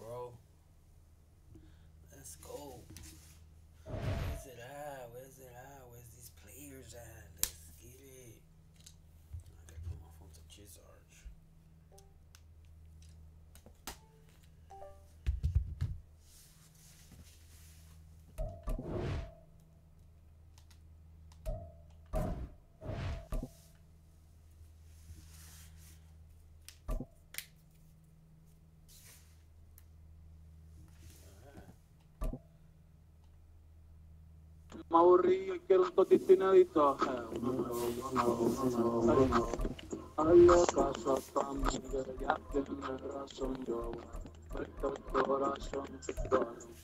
bro. Let's go. Where's it at? Where's it at? Where's these players at? Let's get it. I gotta put my phone to Jizarge. Me aburrí y quiero un totito inédito. Hazle caso a tu amiga, ya tiene razón. Yo fuerte el corazón,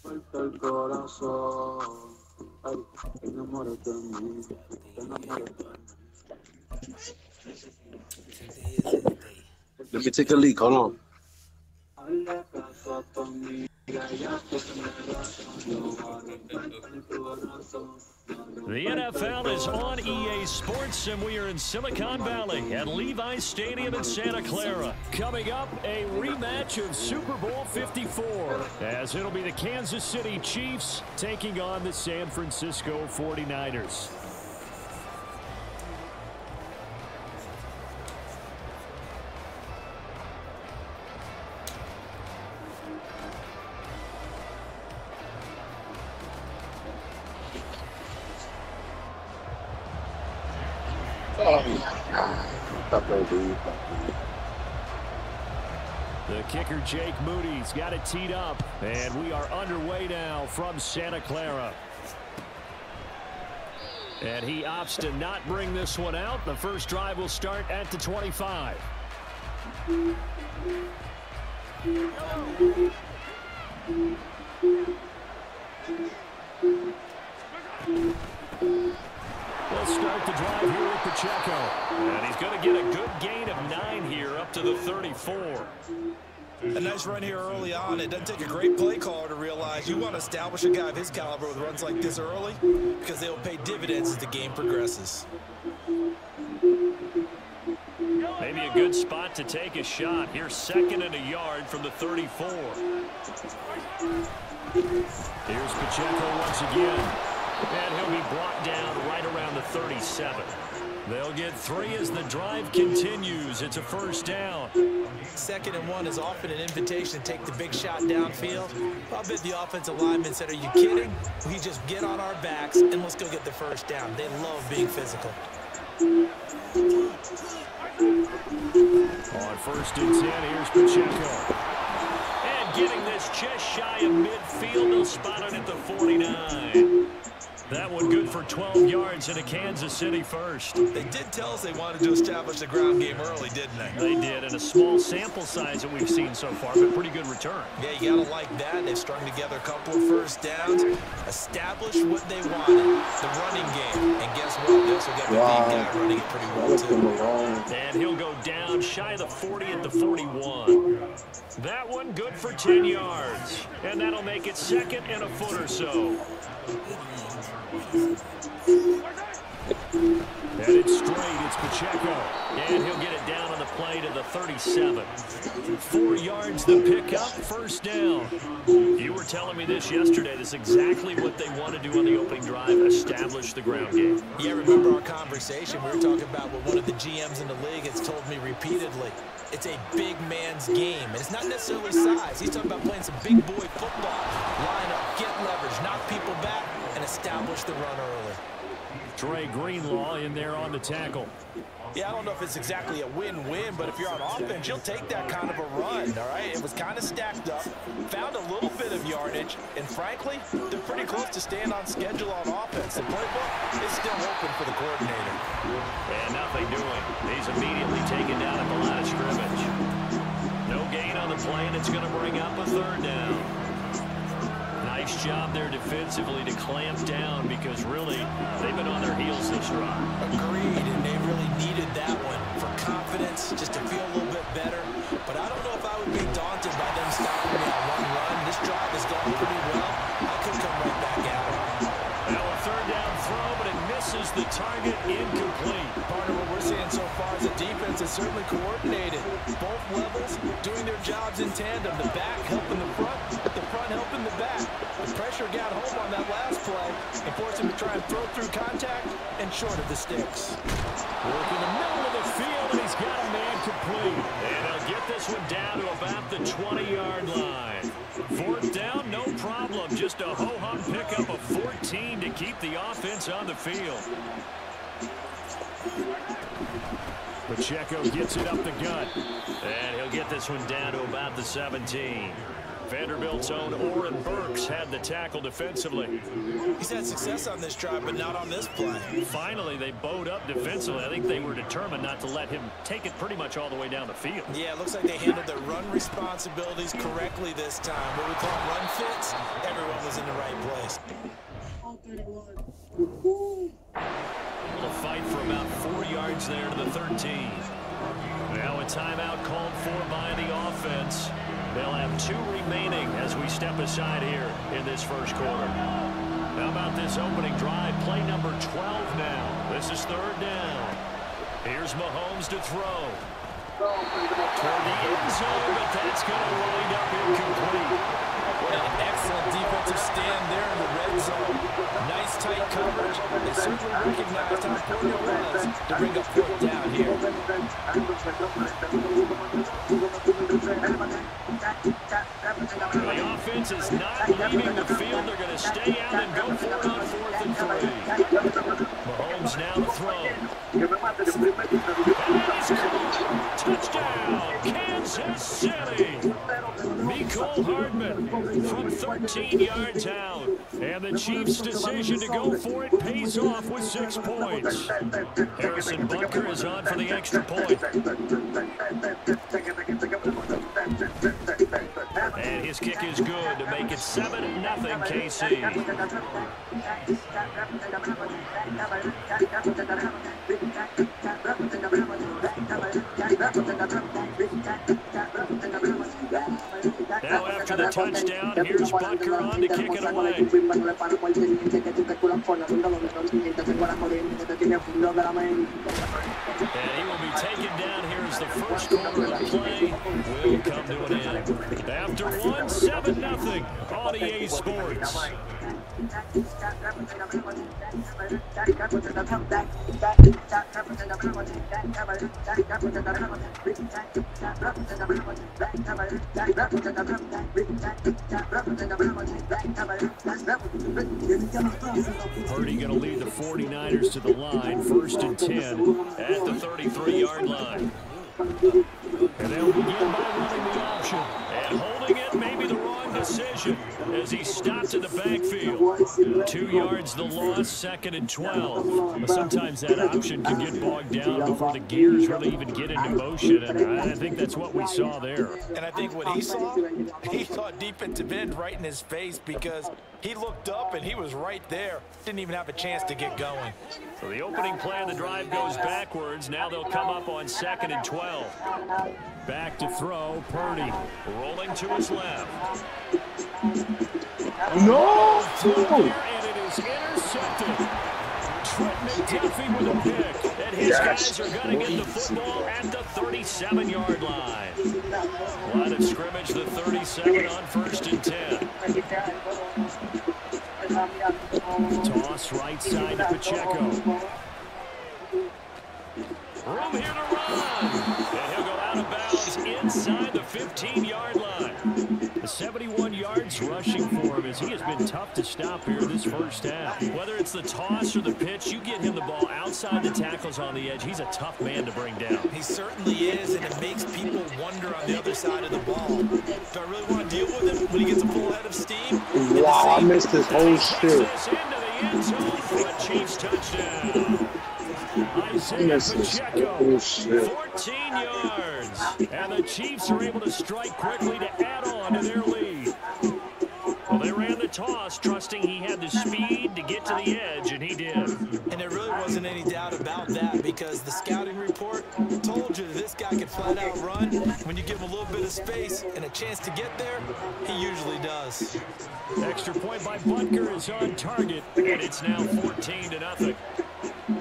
fuerte el corazón. Ay, enamórate de mí, enamórate de mí. Let me take a leak. Hold on. Hazle caso a tu amiga, ya tiene razón. Yo fuerte el corazón. The NFL is on EA Sports, and we are in Silicon Valley at Levi's Stadium in Santa Clara. Coming up, a rematch of Super Bowl 54, as it'll be the Kansas City Chiefs taking on the San Francisco 49ers. The kicker, Jake Moody's got it teed up, and we are underway now from Santa Clara. And he opts to not bring this one out. The first drive will start at the 25. Let's start the drive here with Bicocho. And he's going to get a good gain of 9 here up to the 34. A nice run here early on. It doesn't take a great play caller to realize you want to establish a guy of his caliber with runs like this early because they will pay dividends as the game progresses. Maybe a good spot to take a shot. Here's 2nd and a yard from the 34. Here's Bicocho once again. And he'll be brought down right around the 37. They'll get 3 as the drive continues. It's a first down. 2nd and 1 is often an invitation to take the big shot downfield. I'll bet the offensive lineman said, are you kidding? We just get on our backs and let's go get the first down. They love being physical. On 1st and 10, here's Bicocho. And getting this just shy of midfield. They'll spot it at the 49. That one good for 12 yards and a Kansas City first. They did tell us they wanted to establish the ground game early, didn't they? They did, and a small sample size that we've seen so far, but pretty good return. Yeah, you gotta like that. They've strung together a couple of first downs, established what they wanted, the running game. And guess what? They also got the lead guy running it pretty well, too. And he'll go down shy of the 40 at the 41. That one good for 10 yards. And that'll make it 2nd and a foot or so. Headed straight, it's Bicocho. And he'll get it down on the play to the 37. 4 yards the pickup, first down. You were telling me this yesterday. This is exactly what they want to do on the opening drive, establish the ground game. Yeah, remember our conversation. We were talking about what one of the GMs in the league has told me repeatedly. It's a big man's game, and it's not necessarily size. He's talking about playing some big boy football. Line up, get leverage, knock people back, and establish the run early. Trey Greenlaw in there on the tackle. Yeah, I don't know if it's exactly a win-win, but if you're on offense, you'll take that kind of a run, all right? It was kind of stacked up, found a little bit of yardage, and frankly, they're pretty close to staying on schedule on offense. The playbook is still open for the coordinator. And nothing doing. He's immediately taken down at the line of scrimmage. No gain on the play, and it's going to bring up a 3rd down. Nice job there defensively to clamp down because really they've been on their heels this drive. Agreed, and they really needed that one for confidence, just to feel a little bit better. But I don't know if I would be daunted by them stopping me on one run. This drive has gone pretty well. I could come right back at it. Well, a 3rd down throw, but it misses misses the target, incomplete. Part of what we're seeing so far is the defense is certainly coordinated. Both levels doing their jobs in tandem. The back helping the front helping the back. The pressure got home on that last play and forced him to try and throw through contact and short of the sticks. Working the middle of the field, and he's got a man complete. And he'll get this one down to about the 20-yard line. Fourth down, no problem. Just a ho-hum pickup of 14 to keep the offense on the field. Bicocho gets it up the gut. And he'll get this one down to about the 17. Vanderbilt's own Oren Burks had the tackle defensively. He's had success on this drive, but not on this play. Finally, they bowed up defensively. I think they were determined not to let him take it pretty much all the way down the field. Yeah, it looks like they handled their run responsibilities correctly this time. What we call run fits, everyone was in the right place. A fight for about 4 yards there to the 13. Now a timeout called for by the offense. They'll have 2 remaining as we step aside here in this first quarter. How about this opening drive? Play number 12 now. This is third down. Here's Mahomes to throw. Toward the end zone, but that's going to wind up incomplete. What an excellent defensive stand there in the red zone. Nice tight coverage. They certainly recognized how important it was to bring up fourth down here. The offense is not leaving the field. They're going to stay out and go for it on 4th and 3. Mahomes now to throw. And he's caught. Touchdown, Kansas City. Mecole Hardman from 13 yards out. And the Chiefs' decision to go for it pays off with 6 points. Harrison Butker is on for the extra point. And his kick is good to make it 7-0 KC. Now after the touchdown, here's Butker on to kick it away. And he will be taken down here as the first quarter of play will come to an end. After 1, 7-0 on EA Sports. Purdy going to lead the 49ers to the line, 1st and 10 at the 33-yard line. And they'll begin by running the option. And holding it may be the wrong decision as he stopped in the backfield. 2 yards the loss, 2nd and 12. Sometimes that option can get bogged down before the gears really even get into motion, and I think that's what we saw there. And I think what he saw defensive end right in his face because he looked up and he was right there. Didn't even have a chance to get going. So the opening play of the drive goes backwards. Now they'll come up on 2nd and 12. Back to throw, Purdy rolling to his left. No! And it is intercepted. Trent McDuffie with a pick. And his guys are going to get the football at the 37-yard line. Line of scrimmage, the 37 on 1st and 10. Toss right side to Bicocho. Room here to run. And he'll go out of bounds inside the 15-yard line. The 71 yards rushing for him as he has been tough to stop here this first half. Whether it's the toss or the pitch, you get him the ball outside the tackles on the edge. He's a tough man to bring down. He certainly is, and it makes people wonder on the other side of the ball. Do I really want to deal with him when he gets a full head of steam? Wow, I missed this whole shit. This into the end zone for a Chiefs touchdown. Isaiah Bicocho, 14 yards. And the Chiefs are able to strike quickly to add on to their lead. Well, they ran the toss, trusting he had the speed to get to the edge, and he did. And there really wasn't any doubt about that because the scouting report told you that this guy could flat out run. When you give him a little bit of space and a chance to get there, he usually does. Extra point by Butker is on target, and it's now 14-0. The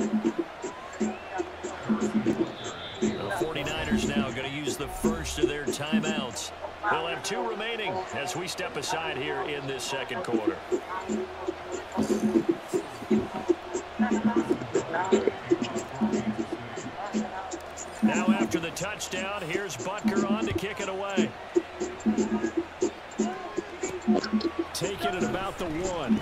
49ers now going to use the first of their timeouts. They'll have 2 remaining as we step aside here in this second quarter. Now after the touchdown, here's Butker on to kick it away. Take it at about the 1.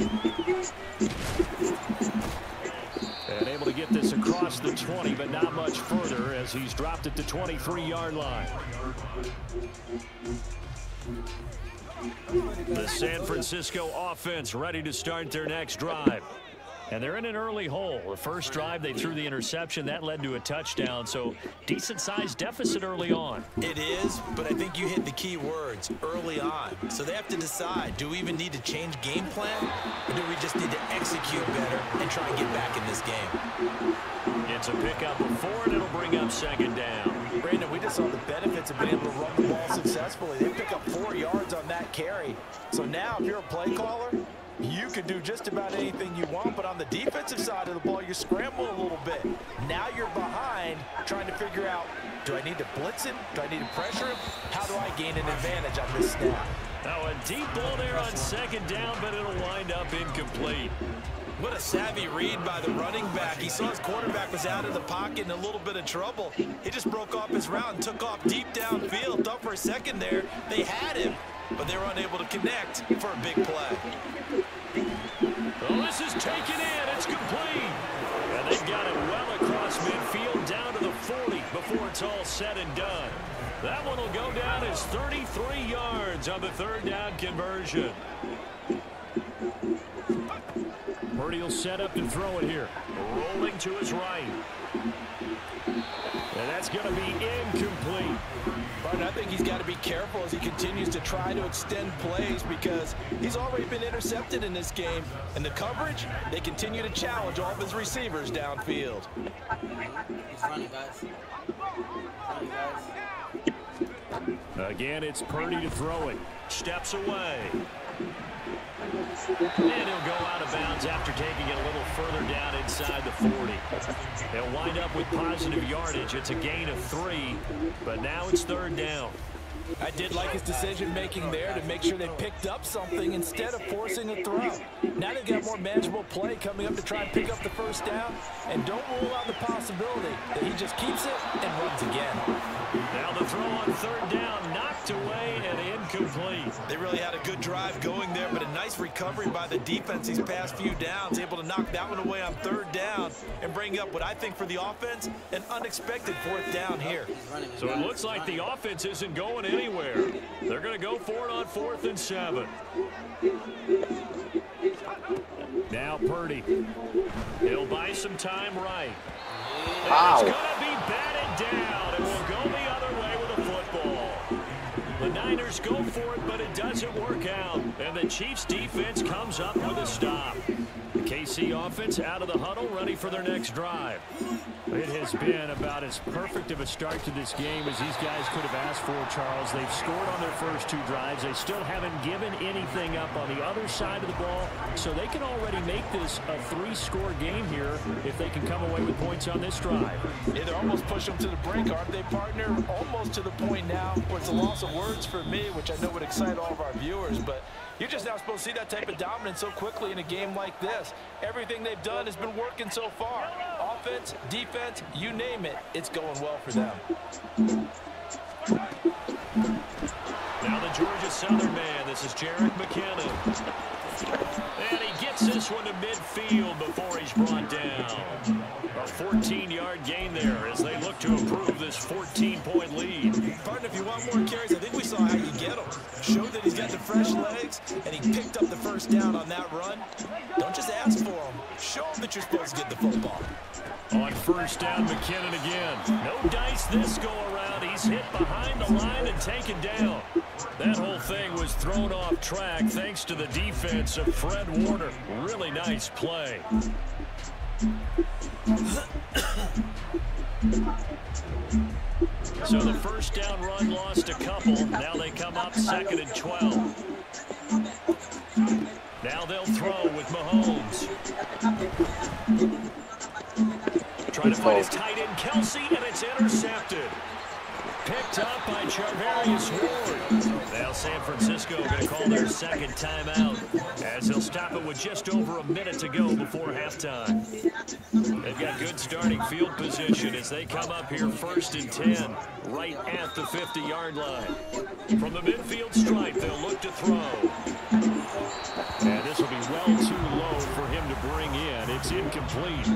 And able to get this across the 20, but not much further as he's dropped at the 23-yard line. The San Francisco offense ready to start their next drive. And they're in an early hole. The first drive, they threw the interception. That led to a touchdown, so decent-sized deficit early on. It is, but I think you hit the key words, early on. So they have to decide, do we even need to change game plan, or do we just need to execute better and try and get back in this game? It's a pickup of 4, and it'll bring up second down. Brandon, we just saw the benefits of being able to run the ball successfully. They pick up 4 yards on that carry. So now, if you're a play caller, you can do just about anything you want, but on the defensive side of the ball, you scramble a little bit. Now you're behind, trying to figure out, do I need to blitz him? Do I need to pressure him? How do I gain an advantage on this snap? Now a deep ball there on second down, but it'll wind up incomplete. What a savvy read by the running back. He saw his quarterback was out of the pocket in a little bit of trouble. He just broke off his route and took off deep downfield. Thought for a second there they had him, but they were unable to connect for a big play. Well, this is taken in. It's complete. And they've got it well across midfield down to the 40 before it's all said and done. That one will go down as 33 yards on the third down conversion. Purdy will set up to throw it here. Rolling to his right. And that's going to be incomplete. But I think he's got to be careful as he continues to try to extend plays because he's already been intercepted in this game. And the coverage, they continue to challenge all of his receivers downfield. He's running, guys. Running, guys. Again, it's Purdy to throw it. Steps away. And he'll go out of bounds after taking it a little further down inside the 40. They'll wind up with positive yardage. It's a gain of 3, but now it's third down. I did like his decision-making there to make sure they picked up something instead of forcing a throw. Now they've got more manageable play coming up to try and pick up the first down, and don't rule out the possibility that he just keeps it and runs again. Now the throw on third down, knocked away and incomplete. They really had a good drive going there, but a nice recovery by the defense these past few downs, able to knock that one away on third down and bring up what I think for the offense, an unexpected fourth down here. So it looks like the offense isn't going anywhere. They're going to go for it on 4th and 7. Now Purdy. He'll buy some time right. And it's going to be batted down, and we'll go the other way with a football. The Niners go for it, but it doesn't work out. And the Chiefs defense comes up with a stop. The KC offense out of the huddle, ready for their next drive. It has been about as perfect of a start to this game as these guys could have asked for, Charles. They've scored on their first 2 drives. They still haven't given anything up on the other side of the ball, so they can already make this a 3-score game here if they can come away with points on this drive. Yeah, they're almost pushing them to the brink, aren't they, partner? Almost to the point now where it's a loss of words for me, which I know would excite all of our viewers, but you're just not supposed to see that type of dominance so quickly in a game like this. Everything they've done has been working so far. Offense, defense, you name it, it's going well for them. Now the Georgia Southern man, this is Jerick McKinnon. And he gets this one to midfield before he's brought down. A 14-yard gain there as they look to improve this 14-point lead. Partner, if you want more carries, I think we saw how you get them. Showed that he's got the fresh legs, and he picked up the first down on that run. Don't just ask for him. Show him that you're supposed to get the football. On first down, McKinnon again. No dice this go-around. He's hit behind the line and taken down. That whole thing was thrown off track thanks to the defense of Fred Warner. Really nice play. So the first down run lost a couple. Now they come up 2nd and 12. Now they'll throw with Mahomes. Trying to find his tight end, Kelsey, and it's intercepted. Picked up by Charvarius Ward. Now San Francisco going to call their second timeout as they'll stop it with just over a minute to go before halftime. They've got good starting field position as they come up here 1st and 10 right at the 50-yard line. From the midfield stripe, they'll look to throw. And this will be well too low for him to bring in. It's incomplete.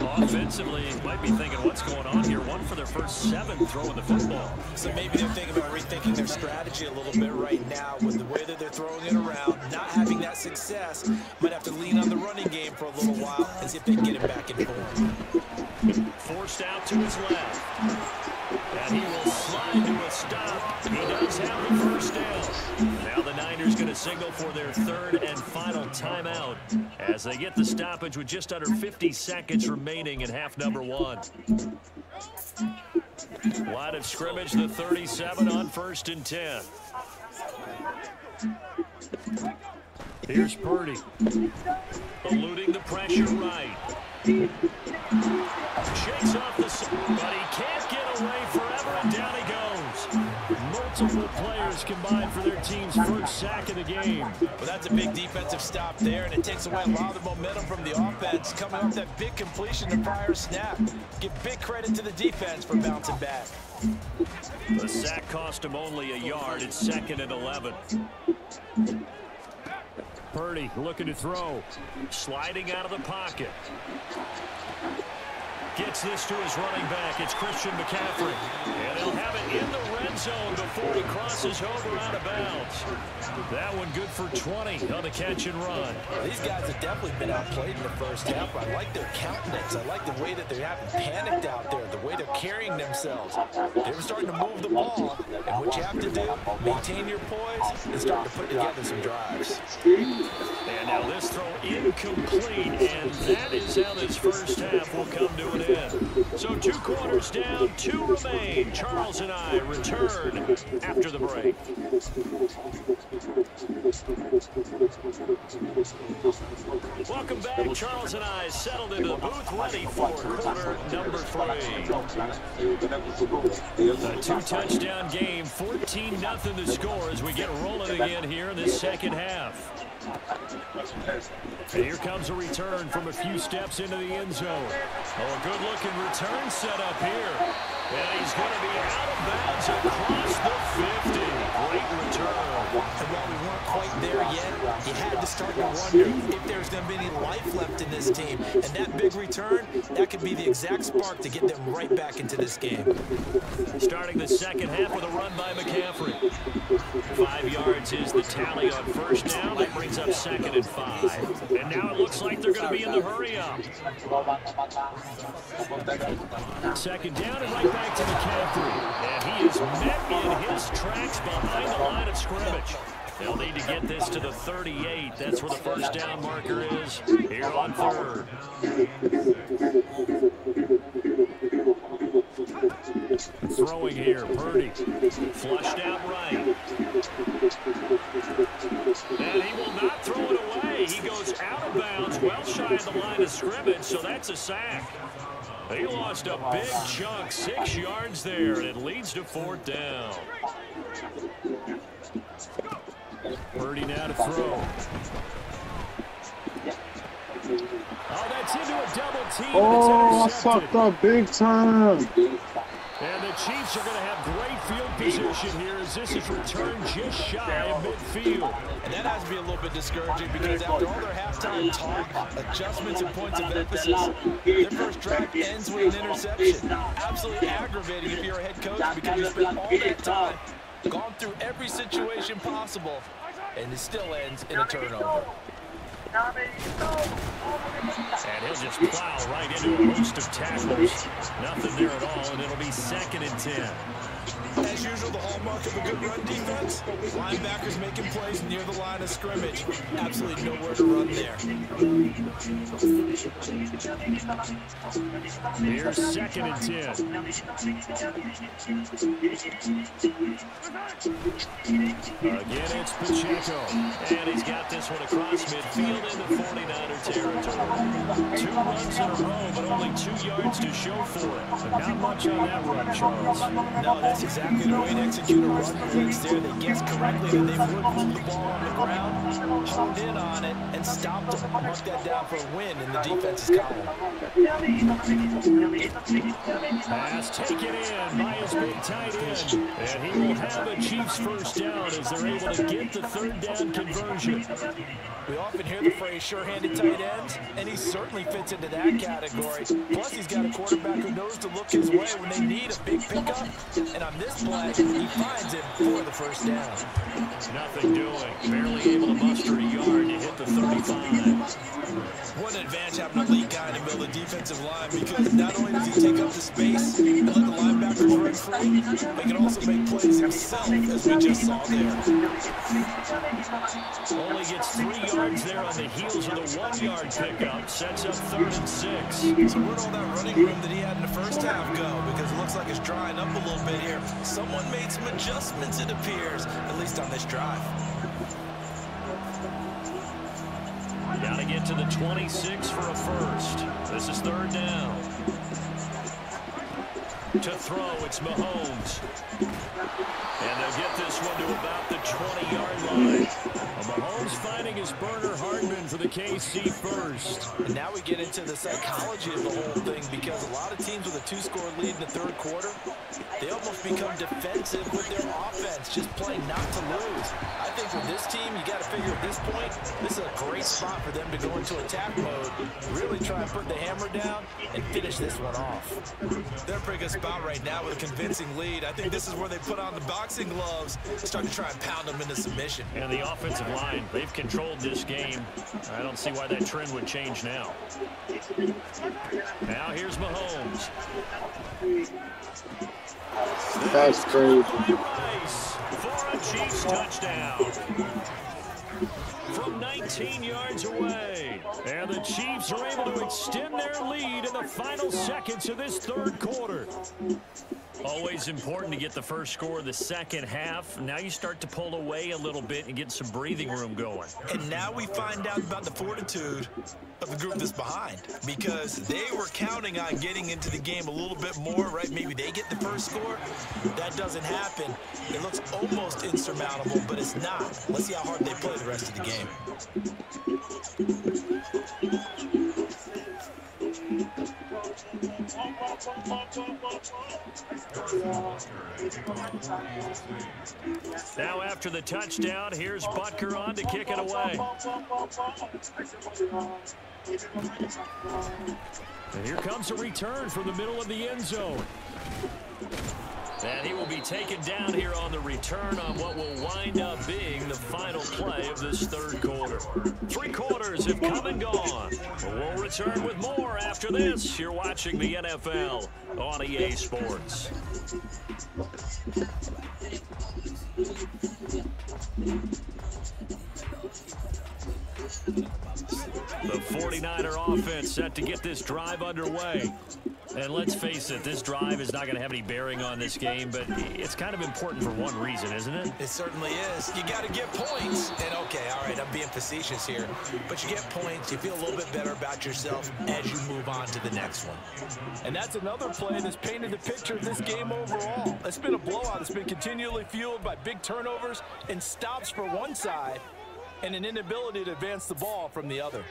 Offensively, you might be thinking, what's going on here? One for their first 7 throwing the football. So maybe they're thinking about rethinking their strategy a little bit right now with the way that they're throwing it around, not having that success. Might have to lean on the running game for a little while and see if they can get him back in form. Forced out to his left. And he will slide to a stop. He does have the first down. Now the Niners going to signal for their 3rd and final timeout as they get the stoppage with just under 50 seconds remaining in half number 1. Line of scrimmage, the 37 on 1st and 10. Here's Purdy. Eluding the pressure right. Shakes off the... but he can't get away forever, and down he goes. Multiple players combined for their team's first sack of the game. Well, that's a big defensive stop there, and it takes away a lot of the momentum from the offense coming off that big completion the prior snap. Give big credit to the defense for bouncing back. The sack cost him only a yard. It's 2nd and 11. Purdy looking to throw. Sliding out of the pocket. Gets this to his running back. It's Christian McCaffrey. And he'll have it in the red zone before he crosses over out of bounds. That one good for 20 on the catch and run. These guys have definitely been outplayed in the first half. I like their countenance. I like the way that they haven't panicked out there, the way they're carrying themselves. They're starting to move the ball. And what you have to do, maintain your poise and start to put together some drives. And now this throw incomplete. And that is how this first half will come to an end. So 2 quarters down, 2 remain. Charles and I return after the break. Welcome back. Charles and I settled into the booth ready for quarter number 3. A 2-touchdown game, 14-0 the score as we get rolling again here in this second half. And here comes a return from a few steps into the end zone. Oh, a good-looking return set up here. And he's going to be out of bounds across the 50. Great return. And while we weren't quite there yet, you had to start to wonder if there's going to be any life left in this team. And that big return, that could be the exact spark to get them right back into this game. Starting the second half with a run by McCaffrey. 5 yards is the tally on first down. That brings up 2nd and 5. And now it looks like they're going to be in the hurry-up. 2nd down and right back to McCaffrey. And he is met in his tracks behind the line of scrimmage. They'll need to get this to the 38. That's where the first down marker is here on 3rd. Throwing here, Purdy. Flushed out right. And he will not throw it away. He goes out of bounds, well shy of the line of scrimmage, so that's a sack. He lost a big chunk, 6 yards there, and it leads to 4th down. Purdy now to throw. Oh, that's into a double team. Oh, I fucked up big time. And the Chiefs are going to have great field position here as this is returned just shy of midfield. And that has to be a little bit discouraging because after all their halftime talk, adjustments and points of emphasis, their first drive ends with an interception. Absolutely aggravating if you're a head coach because you spent all that time, gone through every situation possible, and it still ends in a turnover. And he'll just plow right into a host of tackles. Nothing there at all, and it'll be 2nd and 10. As usual, the hallmark of a good run defense, linebackers making plays near the line of scrimmage. Absolutely nowhere to run there. Here's 2nd and 10. Again, it's Bicocho. And he's got this one across midfield into 49er territory. 2 runs in a row, but only 2 yards to show for it. But not much on that run, Charles. No, that's exactly the way to execute a run blitz there. They guessed correctly that they would move the ball on the ground, honed in on it, and stopped them. Mark that down for a win in the defense's column. Pass taken in by his big tight end. And he will have a Chiefs first down as they're able to get the 3rd down conversion. We often hear the phrase sure-handed tight ends, and he certainly fits into that category. Plus, he's got a quarterback who knows to look his way when they need a big pickup. And on this play, he finds it for the first down. Nothing doing. Barely able to muster a yard to hit the 35. What an advantage having a lead guy in the middle of the defensive line, because not only does he take up the space and let the linebackers run free, but he can also make plays himself, as we just saw there. Only gets 3 yards there on the heels of the 1-yard pickup. Sets up 3rd and 6. So where'd all that running room that he had in the first half go? Because it looks like it's drying up a little bit here. Someone made some adjustments, it appears, at least on this drive. Got to get to the 26 for a first. This is 3rd down. To throw, it's Mahomes. And they'll get this one to about the 20-yard line. Mahomes finding his burner Hardman for the KC first. And now we get into the psychology of the whole thing, because a lot of teams with a 2-score lead in the 3rd quarter, they almost become defensive with their offense, just playing not to lose. I think with this team, you got to figure at this point, this is a great spot for them to go into attack mode, really try and put the hammer down and finish this one off. They're in a pretty good spot right now with a convincing lead. I think this is where they put on the boxing gloves and start to try and pound them into submission. And the offensive line, they've controlled this game. I don't see why that trend would change now. Now here's Mahomes. That's crazy. Rice for a Chiefs touchdown. From 19 yards away. And the Chiefs are able to extend their lead in the final seconds of this 3rd quarter. Always important to get the first score of the second half. Now you start to pull away a little bit and get some breathing room going. And now we find out about the fortitude of the group that's behind, because they were counting on getting into the game a little bit more, right? Maybe they get the first score. That doesn't happen. It looks almost insurmountable, but it's not. Let's see how hard they play the rest of the game. Now after the touchdown, here's Butker on to kick it away. And here comes a return from the middle of the end zone. And he will be taken down here on the return on what will wind up being the final play of this 3rd quarter. 3 quarters have come and gone. We'll return with more after this. You're watching the NFL on EA Sports. The 49er offense set to get this drive underway. And let's face it, this drive is not going to have any bearing on this game, but it's kind of important for one reason, isn't it? It certainly is. You got to get points. And okay, all right, I'm being facetious here, but you get points, you feel a little bit better about yourself as you move on to the next one. And that's another play that's painted the picture of this game overall. It's been a blowout. It's been continually fueled by big turnovers and stops for one side and an inability to advance the ball from the other.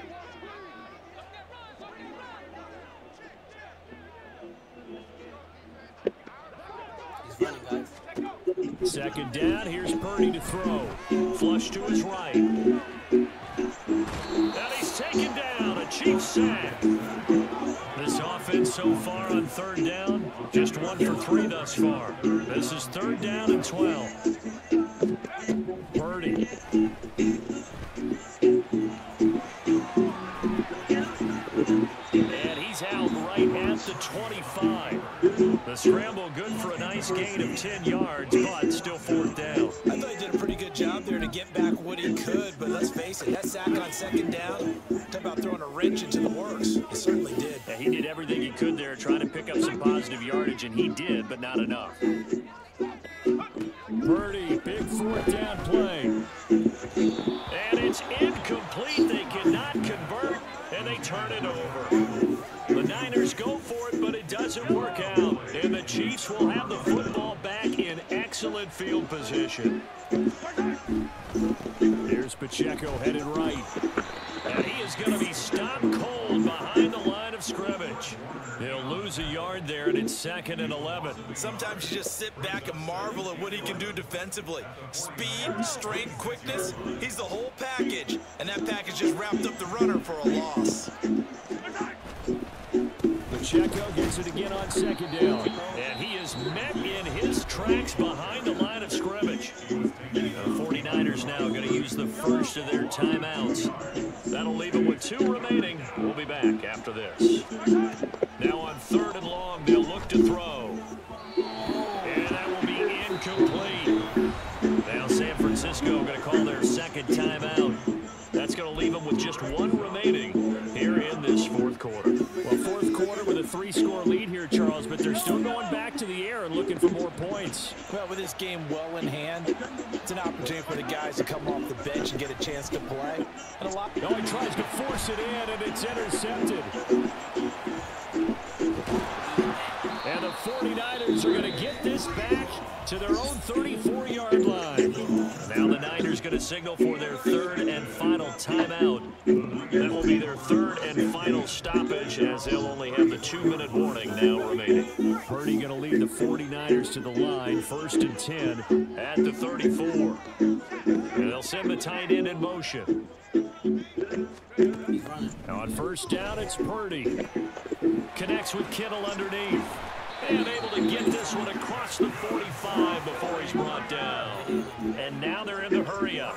Second down, here's Purdy to throw. Flush to his right. And he's taken down, a Chiefs sack. This offense so far on 3rd down, just 1 for 3 thus far. This is 3rd down and 12. Purdy. And he's He's out right at the 25. The scramble good for a nice gain of 10 yards, but still 4th down. I thought he did a pretty good job there to get back what he could, but let's face it, that sack on 2nd down, talk about throwing a wrench into the works. He certainly did. Yeah, he did everything he could there, trying to pick up some positive yardage, and he did, but not enough. Purdy, big 4th down play. And it's incomplete. They cannot convert, and they turn it over. The Niners go for it, but it doesn't work out. And the Chiefs will have the football back in excellent field position. Here's Bicocho headed right. And he is going to be stopped cold behind the line of scrimmage. He'll lose a yard there, and it's 2nd and 11. Sometimes you just sit back and marvel at what he can do defensively. Speed, strength, quickness, he's the whole package. And that package just wrapped up the runner for a loss. Bicocho gets it again on 2nd down. And he is met in his tracks behind the line of scrimmage. The 49ers now going to use the first of their timeouts. That'll leave it with 2 remaining. We'll be back after this. Now on 3rd and long, they'll look to throw. And that will be incomplete. Now San Francisco going to call their 2nd timeout. That's going to leave them with just 1 remaining here in this 4th quarter. Well, 4th quarter with a 3-score lead here, Charles, but they're still going back to the air and looking for more points. Well, with this game well in hand, it's an opportunity for the guys to come off the bench and get a chance to play. And he tries to force it in, and it's intercepted. And the 49ers are going to get this back to their own 34-yard line. Now the Niners going to signal for their 3rd and final timeout. That will be their 3rd and final stoppage, as they'll only have the 2-minute warning now remaining. Purdy going to lead the 49ers to the line, 1st and 10 at the 34. And they'll send the tight end in motion. Now on 1st down, it's Purdy. Connects with Kittle underneath. And able to get this one across the 45 before he's brought down. And now they're in the hurry-up.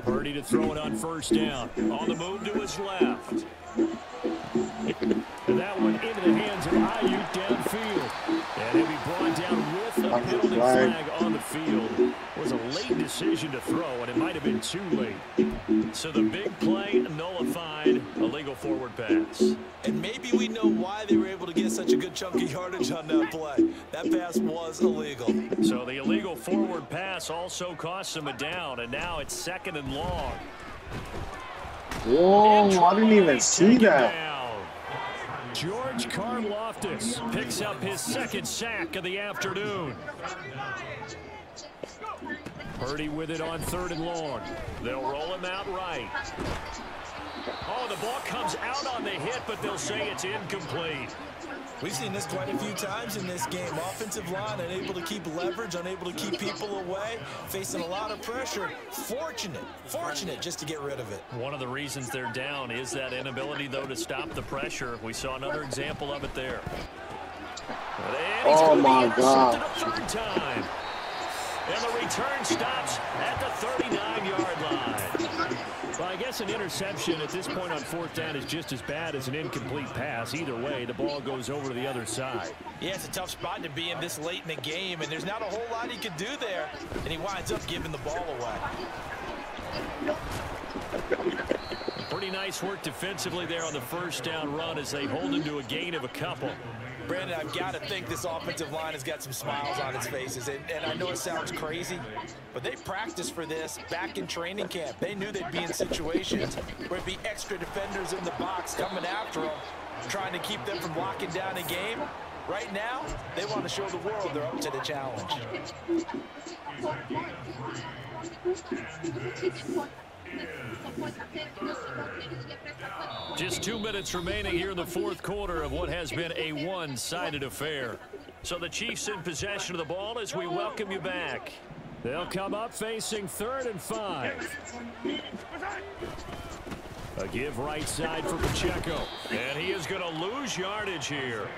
Purdy to throw it on 1st down. On the move to his left. And that one into the hands of Ayuk downfield. And he'll be brought down with a penalty flag on the field. It was a late decision to throw, and it might have been too late. So the big play nullified, illegal forward pass. And maybe we know why they were able to get such a good chunk of yardage on that play. That pass was illegal. So the illegal forward pass also cost them a down, and now it's 2nd and long. Whoa, I didn't even see that. Down. George Karlaftis picks up his 2nd sack of the afternoon. Purdy with it on 3rd and long. They'll roll him out right. Oh, the ball comes out on the hit, but they'll say it's incomplete. We've seen this quite a few times in this game. Offensive line unable to keep leverage, unable to keep people away, facing a lot of pressure. Fortunate just to get rid of it. One of the reasons they're down is that inability, though, to stop the pressure. We saw another example of it there. Oh, my God. A 3rd time. And the return stops at the 39-yard line. Well, I guess an interception at this point on 4th down is just as bad as an incomplete pass. Either way, the ball goes over to the other side. Yeah, it's a tough spot to be in this late in the game, and there's not a whole lot he could do there, and he winds up giving the ball away. Pretty nice work defensively there on the 1st down run as they hold him to a gain of a couple. Brandon, I've got to think this offensive line has got some smiles on its faces. And I know it sounds crazy, but they practiced for this back in training camp. They knew they'd be in situations where it'd be extra defenders in the box coming after them, trying to keep them from locking down a game. Right now, they want to show the world they're up to the challenge. Just 2 minutes remaining here in the 4th quarter of what has been a one-sided affair. So the Chiefs in possession of the ball as we welcome you back. They'll come up facing 3rd and 5. A give right side for Bicocho. And he is going to lose yardage here.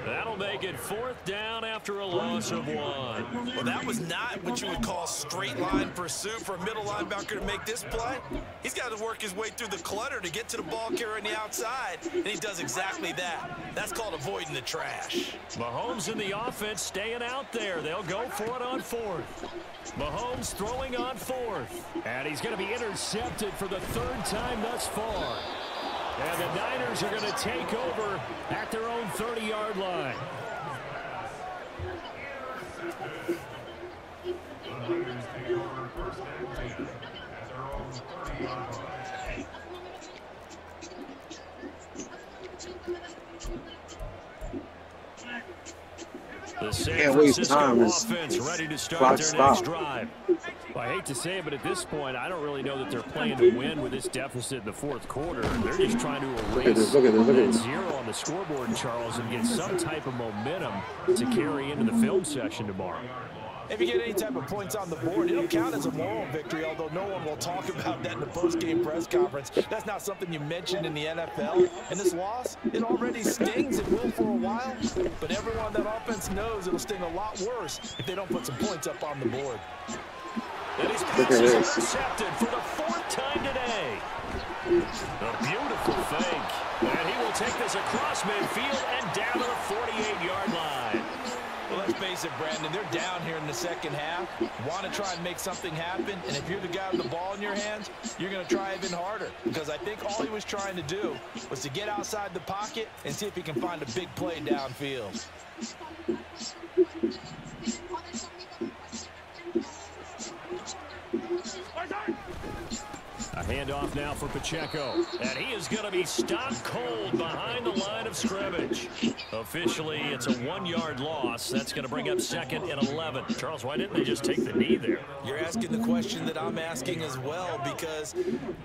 That'll make it 4th down after a loss of 1. Well, that was not what you would call straight line pursuit for a middle linebacker to make this play. He's got to work his way through the clutter to get to the ball carrier on the outside, and he does exactly that. That's called avoiding the trash. Mahomes and the offense staying out there. They'll go for it on 4th. Mahomes throwing on 4th. And he's going to be intercepted for the 3rd time thus far. And the Niners are going to take over at their own 30-yard line. The San Francisco offense ready to start their next drive. Well, I hate to say it, but at this point, I don't really know that they're playing to win with this deficit in the 4th quarter. They're just trying to erase that 0 on the scoreboard, Charles, and get some type of momentum to carry into the film session tomorrow. If you get any type of points on the board, it'll count as a moral victory, although no one will talk about that in the post-game press conference. That's not something you mentioned in the NFL. And this loss, it already stings. It will for a while. But everyone on that offense knows it'll sting a lot worse if they don't put some points up on the board. And his pass is intercepted for the 4th time today. A beautiful fake. And he will take this across midfield and down to the 48-yard line. Well, let's face it, Brandon, they're down here in the second half. Want to try and make something happen, and if you're the guy with the ball in your hands, you're going to try even harder, because I think all he was trying to do was to get outside the pocket and see if he can find a big play downfield. A handoff now for Pacheco, and he is going to be stopped cold behind the line of scrimmage. Officially, it's a 1-yard loss. That's going to bring up 2nd and 11. Charles, why didn't they just take the knee there? You're asking the question that I'm asking as well, because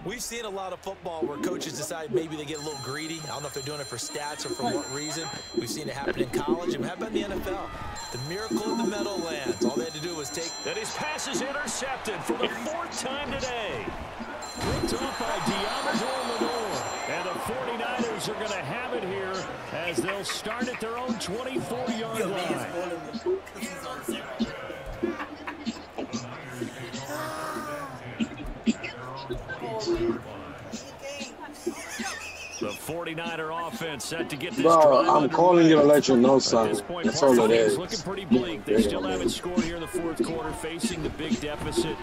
we've seen a lot of football where coaches decide maybe they get a little greedy. I don't know if they're doing it for stats or for what reason. We've seen it happen in college, and how about in the NFL? The miracle of the Meadowlands. All they had to do was take... And his pass is intercepted for the 4th time today. Picked off by Diamador Lenore. And the 49ers are going to have it here as they'll start at their own 24-yard line. The 49er offense set to get this drive I'm calling you to let you know something. That's all it is. Looking pretty bleak. They still haven't scored here in the 4th quarter, facing the big deficit.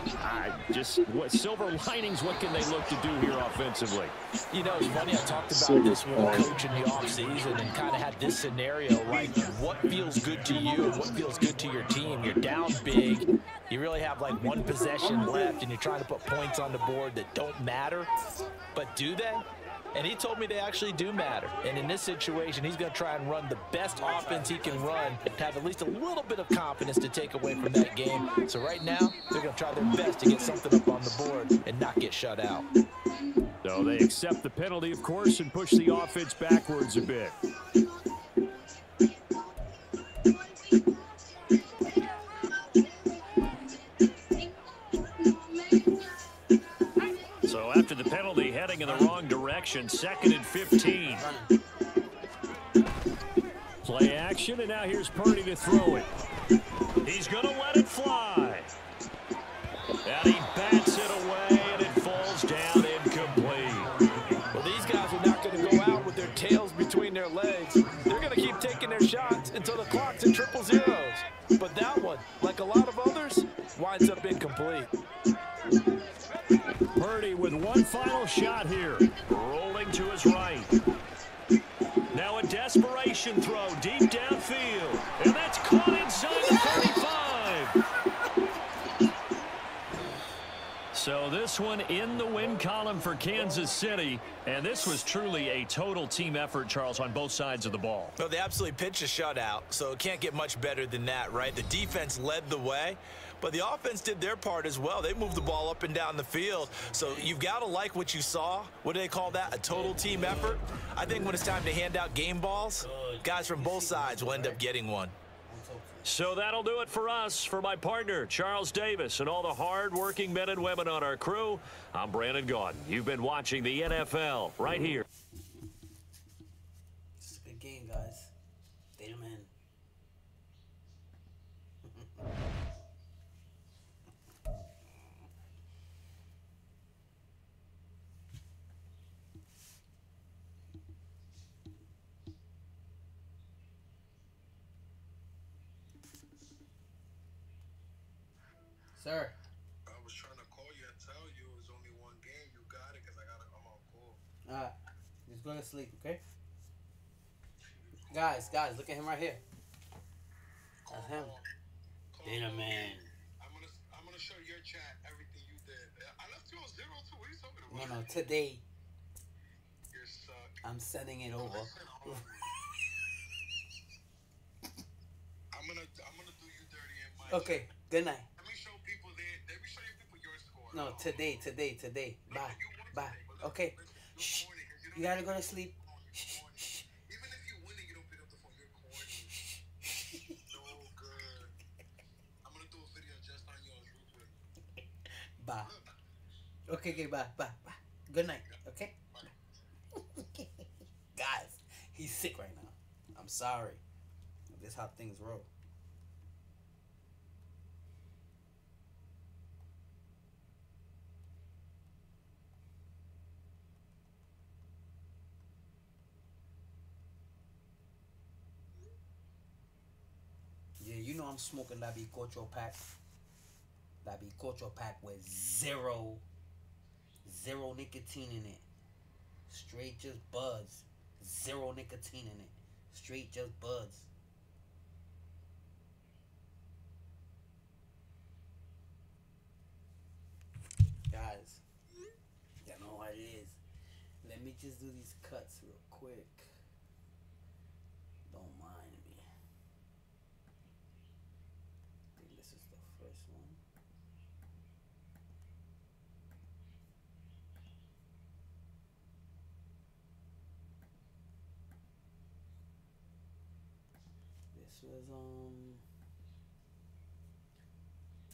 What silver linings, what can they look to do here offensively? You know, it's funny, I talked about this with a coach in the offseason and kind of had this scenario, like what feels good to you, what feels good to your team. You're down big. You really have like 1 possession left, and you're trying to put points on the board that don't matter. But do they? And he told me they actually do matter. And in this situation, he's going to try and run the best offense he can run to have at least a little bit of confidence to take away from that game. So right now, they're going to try their best to get something up on the board and not get shut out. So they accept the penalty, of course, and push the offense backwards a bit. So after the penalty, heading in the wrong direction, 2nd and 15. Play action, and now here's Purdy to throw it. He's going to let it fly. And he bats it away, and it falls down incomplete. Well, these guys are not going to go out with their tails between their legs. They're going to keep taking their shots until the clock's at 000. But that one, like a lot of others, winds up incomplete. Purdy with one final shot here. Rolling to his right. Now a desperation throw deep downfield. And that's caught inside the 35. So this one in the win column for Kansas City. And this was truly a total team effort, Charles, on both sides of the ball. Well, they absolutely pitched a shutout, so it can't get much better than that, right? The defense led the way, but the offense did their part as well. They moved the ball up and down the field, so you've got to like what you saw. What do they call that? A total team effort? I think when it's time to hand out game balls, guys from both sides will end up getting one. So that'll do it for us. For my partner, Charles Davis, and all the hard-working men and women on our crew, I'm Brandon Gaudin. You've been watching the NFL right here. It's a good game, guys. Vitamin. Sir. I was trying to call you and tell you it was only one game. You got it because I'm on call. Alright. Just go to sleep, okay? Guys, look at him right here. That's him. Vitamin. I'm gonna show your chat everything you did. I left you on 0 too. What are you talking about? No, today You're suck. I'm sending it over. Listen, I'm gonna do you dirty in my Okay, chat. good night. Let me show people let me show you people your score. No, today. No, Bye. you won Bye. today, but Okay. listen, you're Shh. corny 'cause You gotta go to sleep. You're Shh. corny. Shh. Even if you win and you don't pick up the phone, you're corny. No good. I'm gonna do a video just on you on YouTube. Bye. Okay, bye. Good night. Okay? Guys, he's sick right now. I'm sorry. This is how things roll. Yeah, you know I'm smoking that Bicocho pack. That Bicocho pack with zero nicotine in it. Straight just buds. Zero nicotine in it. Straight just buds. Guys, you know what it is. Let me just do these cuts real quick. Don't mind me. I think this is the first one. This was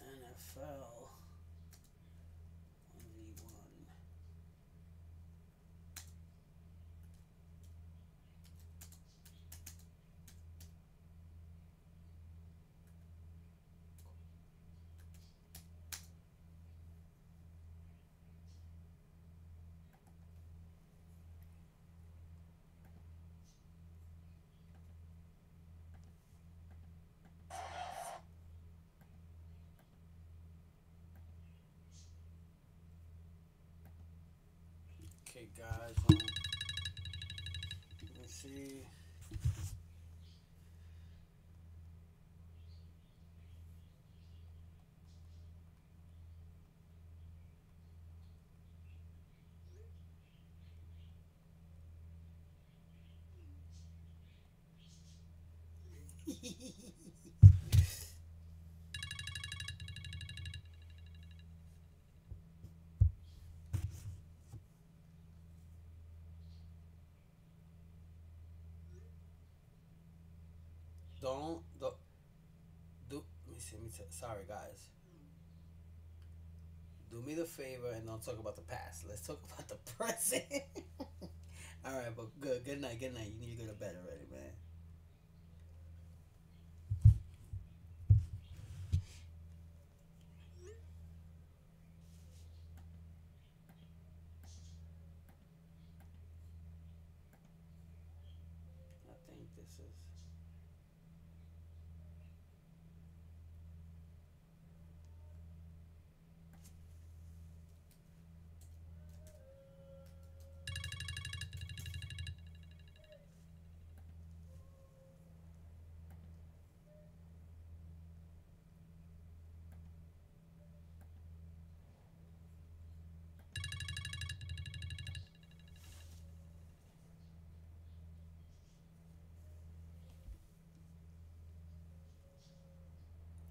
NFL 1v1. Okay, guys. Let me see. Don't do. Let me see. Sorry, guys. Do me the favor and don't talk about the past. Let's talk about the present. All right, but good. Good night. You need to go to bed already, man. I think this is.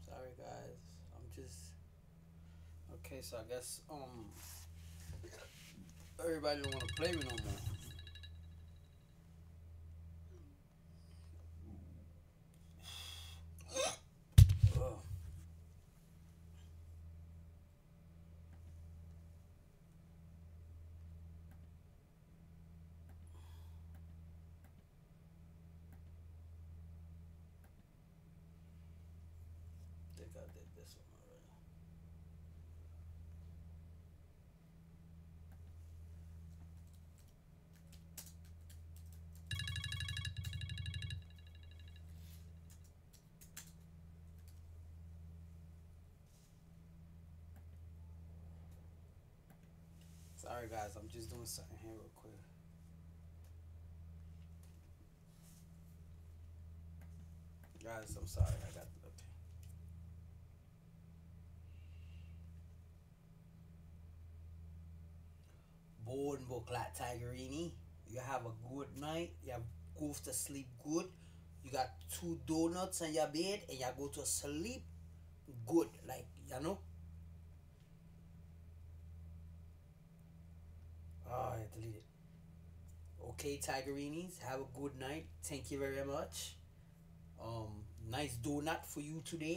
Sorry, guys. I'm just. Okay, so I guess everybody don't want to play me no more. Ugh. sorry, guys. I'm just doing something here real quick. Guys, I'm sorry. I got okay. Bone book like Tigerini. You have a good night. You have go to sleep good. You got 2 donuts on your bed and you go to sleep good. Like, you know? Oh, I deleted. Okay, Tigerinis, have a good night. Thank you very much. Nice donut for you today.